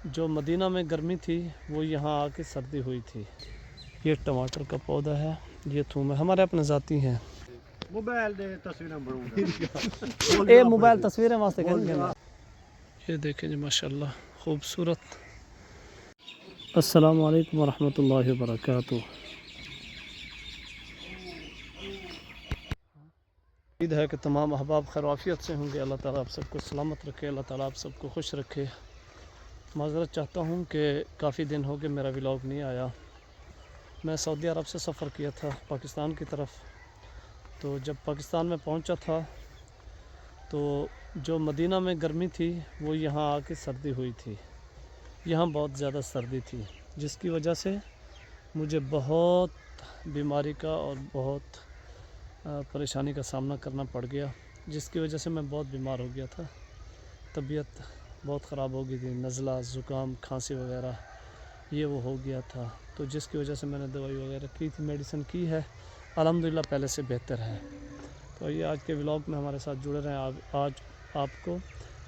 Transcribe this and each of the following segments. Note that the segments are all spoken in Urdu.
جو مدینہ میں گرمی تھی وہ یہاں آ کے سردی ہوئی تھی۔ یہ ٹماٹر کا پودا ہے، یہ تھوم ہے، ہمارے اپنے ذاتی ہیں۔ موبائل دے تصویراں موبائل تصویریں واسطے یہ دیکھیں جی ماشاءاللہ خوبصورت۔ السلام علیکم ورحمۃ اللہ وبرکاتہ۔ امید ہے کہ تمام احباب خیر وعافیت سے ہوں گے۔ اللہ تعالیٰ آپ سب کو سلامت رکھے، اللہ تعالیٰ آپ سب کو خوش رکھے۔ معذرت چاہتا ہوں کہ کافی دن ہو گئے میرا ولاگ نہیں آیا۔ میں سعودی عرب سے سفر کیا تھا پاکستان کی طرف، تو جب پاکستان میں پہنچا تھا تو جو مدینہ میں گرمی تھی وہ یہاں آ کے سردی ہوئی تھی۔ یہاں بہت زیادہ سردی تھی، جس کی وجہ سے مجھے بہت بیماری کا اور بہت پریشانی کا سامنا کرنا پڑ گیا، جس کی وجہ سے میں بہت بیمار ہو گیا تھا۔ طبیعت بہت خراب ہو گئی تھی، نزلہ، زکام، کھانسی وغیرہ یہ وہ ہو گیا تھا، تو جس کی وجہ سے میں نے دوائی وغیرہ کی تھی، میڈیسن کی ہے، الحمدللہ پہلے سے بہتر ہے۔ تو یہ آج کے ولاگ میں ہمارے ساتھ جڑے رہیں۔ آج آپ کو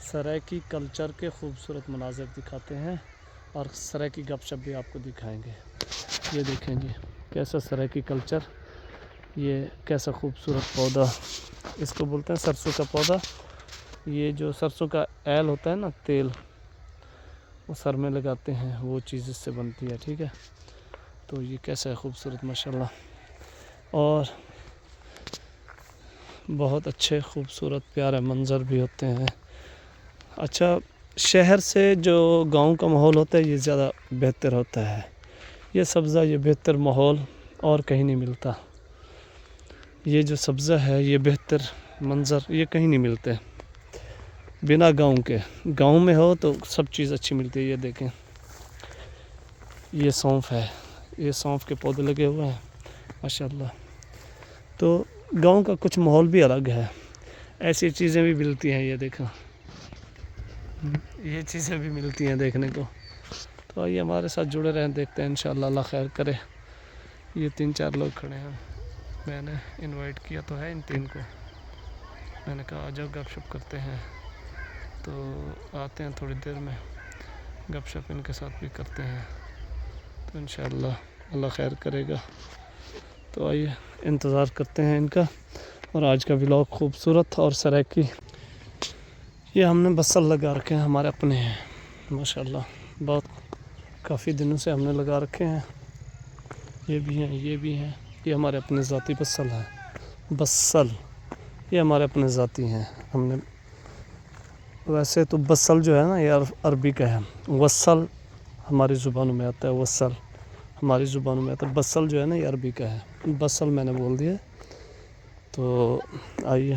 سرائیکی کلچر کے خوبصورت مناظر دکھاتے ہیں اور سرائیکی گپ شپ بھی آپ کو دکھائیں گے۔ یہ دیکھیں جی کیسا سرائیکی کلچر، یہ کیسا خوبصورت پودا، اس کو بولتے ہیں سرسوں کا پودا۔ یہ جو سرسوں کا ایل ہوتا ہے نا، تیل، وہ سر میں لگاتے ہیں، وہ چیز اس سے بنتی ہے، ٹھیک ہے۔ تو یہ کیسا ہے خوبصورت ماشاءاللہ، اور بہت اچھے خوبصورت پیارے منظر بھی ہوتے ہیں۔ اچھا، شہر سے جو گاؤں کا ماحول ہوتا ہے یہ زیادہ بہتر ہوتا ہے۔ یہ سبزہ، یہ بہتر ماحول اور کہیں نہیں ملتا۔ یہ جو سبزہ ہے، یہ بہتر منظر یہ کہیں نہیں ملتے بنا گاؤں کے۔ گاؤں میں ہو تو سب چیز اچھی ملتی ہے۔ یہ دیکھیں، یہ سونف ہے، یہ سونف کے پودے لگے ہوئے ہیں ماشاءاللہ۔ تو گاؤں کا کچھ ماحول بھی الگ ہے، ایسی چیزیں بھی ملتی ہیں۔ یہ دیکھیں، یہ چیزیں بھی ملتی ہیں دیکھنے کو۔ تو آئیے ہمارے ساتھ جڑے رہیں، دیکھتے ہیں انشاءاللہ اللہ خیر کرے۔ یہ 3-4 لوگ کھڑے ہیں، میں نے انوائٹ کیا تو ہے ان 3 کو، میں نے کہا آجاؤ گپ شپ کرتے ہیں، تو آتے ہیں تھوڑی دیر میں، گپ شپ ان کے ساتھ بھی کرتے ہیں، تو انشاءاللہ اللہ خیر کرے گا۔ تو آئیے انتظار کرتے ہیں ان کا۔ اور آج کا ولاگ خوبصورت اور سرائیکی۔ یہ ہم نے بصل لگا رکھے ہیں، ہمارے اپنے ہیں ماشاءاللہ، بہت کافی دنوں سے ہم نے لگا رکھے ہیں۔ یہ بھی ہیں، یہ بھی ہیں، یہ ہمارے اپنے ذاتی بصل ہیں۔ بصل یہ ہمارے اپنے ذاتی ہیں۔ ہم نے ویسے تو بصل جو ہے نا یہ عربی کا ہے، وصل ہماری زبانوں میں آتا ہے، وصل ہماری زبانوں میں آتا ہے، بصل جو ہے نا یہ عربی کا ہے، بصل میں نے بول دیا۔ تو آئیے،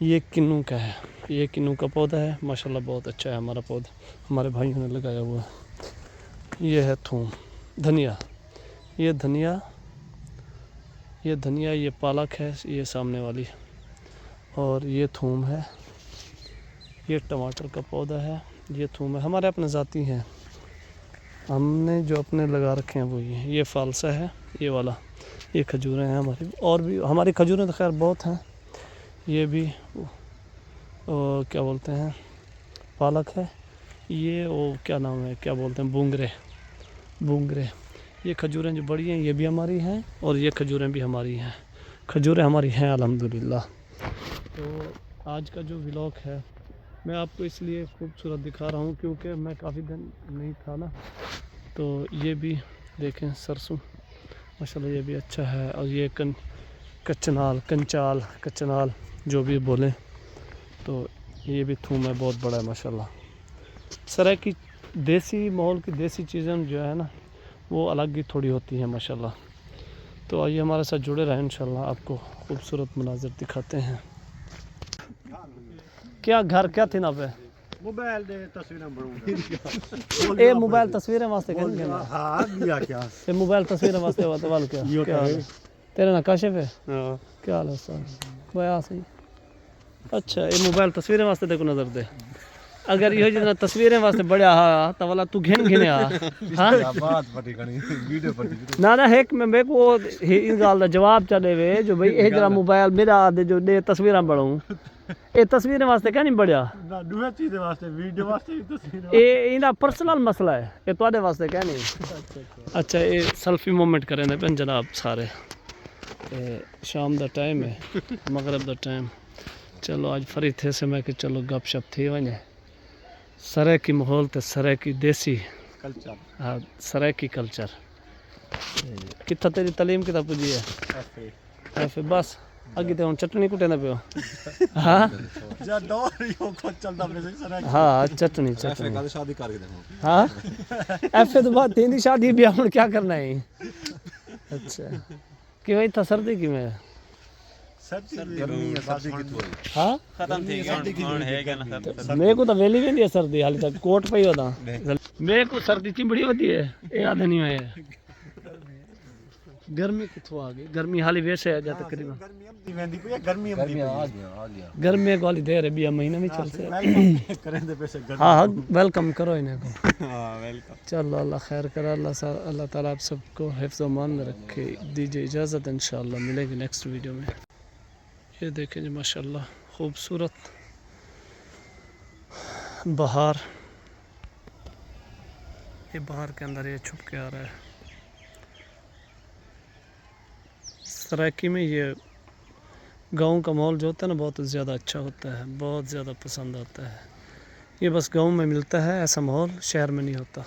یہ کنوں کا ہے، یہ کنوں کا پودا ہے ماشاءاللہ، بہت اچھا ہے ہمارا پودا، ہمارے بھائیوں نے لگایا ہوا ہے۔ یہ ہے تھوم، دھنیا، یہ دھنیا، یہ دھنیا، یہ پالک ہے، یہ سامنے والی، اور یہ تھوم ہے۔ یہ ٹماٹر کا پودا ہے، یہ تھوم ہے، ہمارے اپنے ذاتی ہیں، ہم نے جو اپنے لگا رکھے ہیں وہ یہ فالسا ہے، یہ والا، یہ کھجوریں ہیں ہماری، اور بھی ہماری کھجوریں تو خیر بہت ہیں۔ یہ بھی کیا بولتے ہیں، پالک ہے، یہ وہ کیا نام ہے، کیا بولتے ہیں، بونگرے۔ یہ کھجوریں جو بڑی ہیں یہ بھی ہماری ہیں، اور یہ کھجوریں بھی ہماری ہیں، کھجوریں ہماری ہیں الحمدللہ۔ تو آج کا جو ولاگ ہے میں آپ کو اس لیے خوبصورت دکھا رہا ہوں کیونکہ میں کافی دن نہیں تھا نا، تو یہ بھی دیکھیں سرسوں ماشاءاللہ، یہ بھی اچھا ہے۔ اور یہ کچنال جو بھی بولیں، تو یہ بھی تھوم ہے، بہت بڑا ہے ماشاءاللہ۔ سرائیکی دیسی ماحول کی دیسی چیزیں جو ہے نا وہ الگ ہی تھوڑی ہوتی ہیں ماشاءاللہ۔ تو آئیے ہمارے ساتھ جڑے رہیں، انشاءاللہ آپ کو خوبصورت مناظر دکھاتے ہیں۔ کیا گھر کیا تھی نا پہ موبائل دے تصویراں موبائل تصویریں واسطے کہیں گے، موبائل تصویریں واسطے وال کیا تیرے نا کاشف ہے، کیا حال ہے صاحب بھائی؟ صحیح، اچھا، یہ موبائل تصویریں واسطے دیکھو نظر دے، اگر یہ جتنا تصویریں واسطے بڑھیا ہا تو والا تو گھن آ نہ ایک میں کو ان گال دا جواب چلے وے جو بھئی اے جڑا موبائل میرا دے جو دے تصویراں بڑھوں ਇਹ ਤਸਵੀਰਾਂ ਵਾਸਤੇ ਕਹਿ ਨਹੀਂ ਬੜਿਆ ਨਾ ਦੂਏ ਚੀਜ਼ ਦੇ ਵਾਸਤੇ ਵੀਡੀਓ ਵਾਸਤੇ ਵੀ ਤਸਵੀਰ ਇਹ ਇਹਦਾ ਪਰਸਨਲ ਮਸਲਾ ਹੈ ਇਹ ਤੁਹਾਡੇ ਵਾਸਤੇ ਕਹਿ ਨਹੀਂ ਅੱਛਾ ਇਹ ਸੈਲਫੀ ਮੂਵਮੈਂਟ ਕਰੇ ਨੇ ਪੈਨ ਜਨਾਬ ਸਾਰੇ شام دا ٹائم ہے مغرب دا ٹائم چلو آج فری تھے سے میں کہ چلو گپ شپ تھی وجہ سرے کی ماحول تے سرے کی دیسی کلچر ہاں سرے کی کلچر کتنا تیری تعلیم کتا پجی ہے ایفے بس اگی تے ہوں چٹنی کٹے نہ پیو ہاں جا دور یو خود چلتا اپنے سے سرا ہاں چٹنی چٹنی کل شادی کر کے دیکھو ہاں ایفے تو بات تین دی شادی بھی ہم کیا کرنا ہے اچھا کہ وہی تھا سردی کی میں گرمی شادی کی تو ہاں ختم تھی گیا ہن ہے کہ نہ میرے کو تو ویلی ویندی ہے سردی حال تک کوٹ پئی ہوتا میرے کو سردی چمڑی ہوتی ہے یہ آدھے نہیں ہوئے گرمی کتوں آ گئی گرمی حالی ویسے ہے جا تقریبا گرمی اب دی ویندی کوئی گرمی اب دی آ گیا گرمی کو والی دیر ہے 20 مہینے میں چل سے کریں دے پیسے گرمی ہاں ہاں ویلکم کرو انہیں کو ہاں ویلکم چلو اللہ خیر کرے اللہ تعالیٰ آپ سب کو حفظ و امان میں رکھے دیجیے اجازت انشاءاللہ ملے گی نیکسٹ ویڈیو میں یہ دیکھیں جی ماشاءاللہ خوبصورت بہار یہ بہار کے اندر یہ چھپ کے آ رہا ہے سرائکی میں یہ گاؤں کا ماحول جو ہوتا ہے نا بہت زیادہ اچھا ہوتا ہے بہت زیادہ پسند آتا ہے یہ بس گاؤں میں ملتا ہے ایسا ماحول شہر میں نہیں ہوتا